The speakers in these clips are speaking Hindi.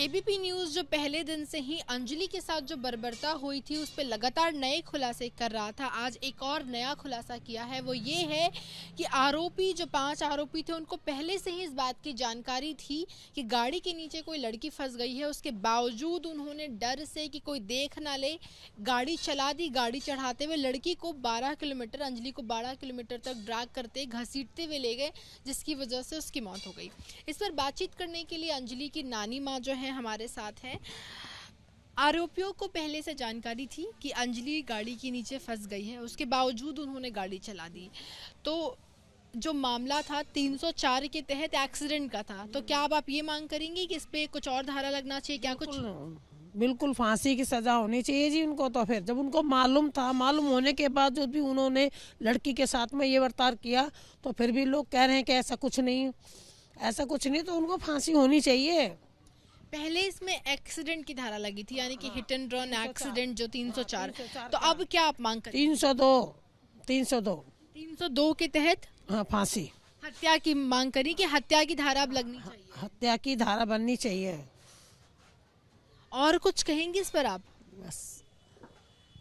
एबीपी न्यूज़ जो पहले दिन से ही अंजलि के साथ जो बर्बरता हुई थी उस पर लगातार नए खुलासे कर रहा था। आज एक और नया खुलासा किया है, वो ये है कि आरोपी जो 5 आरोपी थे उनको पहले से ही इस बात की जानकारी थी कि गाड़ी के नीचे कोई लड़की फंस गई है। उसके बावजूद उन्होंने डर से कि कोई देख ना ले गाड़ी चला दी। गाड़ी चढ़ाते हुए लड़की को 12 किलोमीटर अंजलि को 12 किलोमीटर तक ड्रैग करते घसीटते हुए ले गए, जिसकी वजह से उसकी मौत हो गई। इस पर बातचीत करने के लिए अंजलि की नानी माँ जो है हमारे साथ है। आरोपियों को पहले से जानकारी थी कि अंजलि गाड़ी के नीचे फंस गई है, उसके बावजूद उन्होंने गाड़ी चला दी। तो जो मामला था 304 के तहत एक्सीडेंट का था, तो क्या अब आप ये मांग करेंगे कि इस पे कुछ और धारा लगना चाहिए? क्या कुछ बिल्कुल फांसी की सजा होनी चाहिए जी उनको। तो फिर जब उनको मालूम था, मालूम होने के बाद जो भी उन्होंने लड़की के साथ में ये बर्ताव किया, तो फिर भी लोग कह रहे हैं कि ऐसा कुछ नहीं, तो उनको फांसी होनी चाहिए। पहले इसमें एक्सीडेंट की धारा लगी थी, यानी कि हिट एंड रन एक्सीडेंट जो 304। तो अब क्या आप मांग करें? 302 के तहत हाँ, फांसी। हत्या की मांग करी कि हत्या की धारा अब लगनी चाहिए। हत्या की धारा बननी चाहिए। और कुछ कहेंगे इस पर आप? बस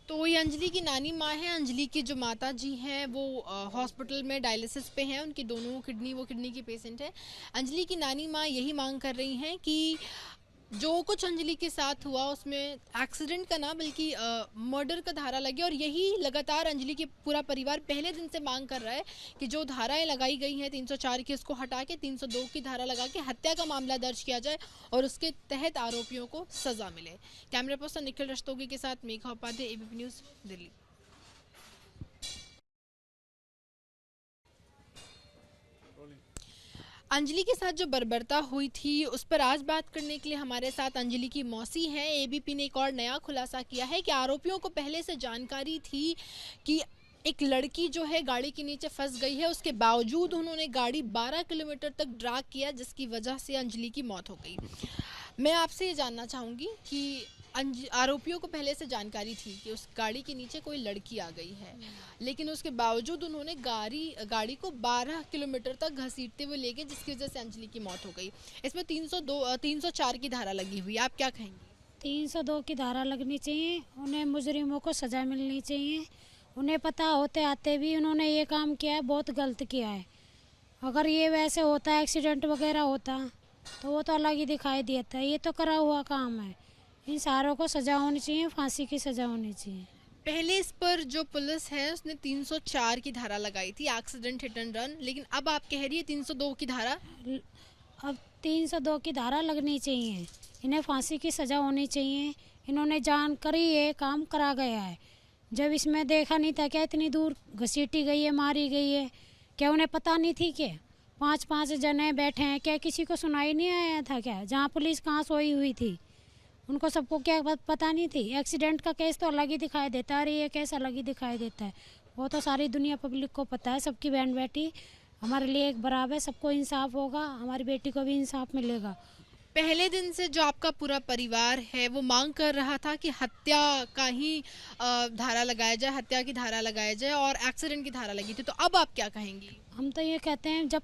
तो ये अंजलि की नानी माँ है। अंजलि की जो माता जी हैं वो हॉस्पिटल में डायलिसिस पे हैं, उनकी दोनों किडनी की पेशेंट है। अंजलि की नानी माँ यही मांग कर रही हैं कि जो कुछ अंजलि के साथ हुआ उसमें एक्सीडेंट का ना बल्कि मर्डर का धारा लगे। और यही लगातार अंजलि के पूरा परिवार पहले दिन से मांग कर रहा है कि जो धाराएं लगाई गई हैं 304 की, उसको हटा के 302 की धारा लगा के हत्या का मामला दर्ज किया जाए और उसके तहत आरोपियों को सजा मिले। कैमरा पर्सन निखिल रस्तोगी के साथ मेघा उपाध्याय, एबीपी न्यूज़, दिल्ली। अंजलि के साथ जो बर्बरता हुई थी उस पर आज बात करने के लिए हमारे साथ अंजलि की मौसी हैं। एबीपी ने एक और नया खुलासा किया है कि आरोपियों को पहले से जानकारी थी कि एक लड़की जो है गाड़ी के नीचे फंस गई है, उसके बावजूद उन्होंने गाड़ी 12 किलोमीटर तक ड्रैग किया, जिसकी वजह से अंजलि की मौत हो गई। मैं आपसे ये जानना चाहूँगी कि आरोपियों को पहले से जानकारी थी कि उस गाड़ी के नीचे कोई लड़की आ गई है, लेकिन उसके बावजूद उन्होंने गाड़ी को 12 किलोमीटर तक घसीटते हुए ले गए, जिसकी वजह से अंजलि की मौत हो गई। इसमें 304 की धारा लगी हुई है, आप क्या कहेंगे? 302 की धारा लगनी चाहिए। उन्हें मुजरिमों को सजा मिलनी चाहिए। उन्हें पता होते आते भी उन्होंने ये काम किया है, बहुत गलत किया है। अगर ये वैसे होता, एक्सीडेंट वगैरह होता, तो वो तो अलग ही दिखाई देता है। ये तो करा हुआ काम है। इन सारों को सजा होनी चाहिए, फांसी की सजा होनी चाहिए। पहले इस पर जो पुलिस है उसने 304 की धारा लगाई थी, एक्सीडेंट हिट एंड रन, लेकिन अब आप कह रही है 302 की धारा। अब 302 की धारा लगनी चाहिए। इन्हें फांसी की सजा होनी चाहिए। इन्होंने जानकर ही ये काम करा गया है। जब इसमें देखा नहीं था क्या इतनी दूर घसीटी गई है, मारी गई है, क्या उन्हें पता नहीं थी? क्या 5-5 जने बैठे हैं, क्या किसी को सुनाई नहीं आया था? क्या जहाँ पुलिस कहाँ सोई हुई थी, उनको सबको क्या पता नहीं थी? एक्सीडेंट का केस तो अलग ही दिखाई देता है और ये केस अलग ही दिखाई देता है। वो तो सारी दुनिया पब्लिक को पता है, सबकी बहन बेटी हमारे लिए एक बराबर, सबको इंसाफ होगा, हमारी बेटी को भी इंसाफ मिलेगा। पहले दिन से जो आपका पूरा परिवार है वो मांग कर रहा था कि हत्या का ही धारा लगाया जाए, हत्या की धारा लगाया जाए, और एक्सीडेंट की धारा लगी थी, तो अब आप क्या कहेंगी? हम तो ये कहते हैं, जब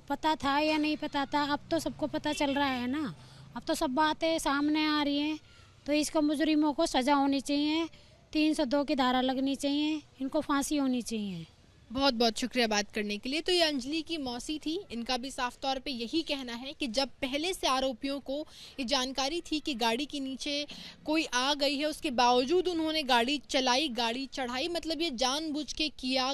पता था या नहीं पता था, अब तो सबको पता चल रहा है ना। अब तो सब बातें सामने आ रही हैं, तो इसको मुजरिमों को सजा होनी चाहिए, 302 की धारा लगनी चाहिए, इनको फांसी होनी चाहिए। बहुत बहुत शुक्रिया बात करने के लिए। तो ये अंजलि की मौसी थी, इनका भी साफ तौर पे यही कहना है कि जब पहले से आरोपियों को ये जानकारी थी कि गाड़ी के नीचे कोई आ गई है, उसके बावजूद उन्होंने गाड़ी चलाई, गाड़ी चढ़ाई, मतलब ये जानबूझ के किया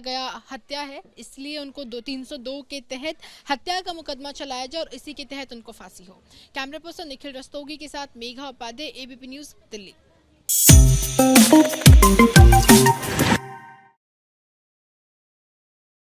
गया हत्या है। इसलिए उनको 302 के तहत हत्या का मुकदमा चलाया जाए और इसी के तहत उनको फांसी हो। कैमरा पर्सन निखिल रस्तोगी के साथ मेघा उपाध्याय, एबीपी न्यूज़, दिल्ली।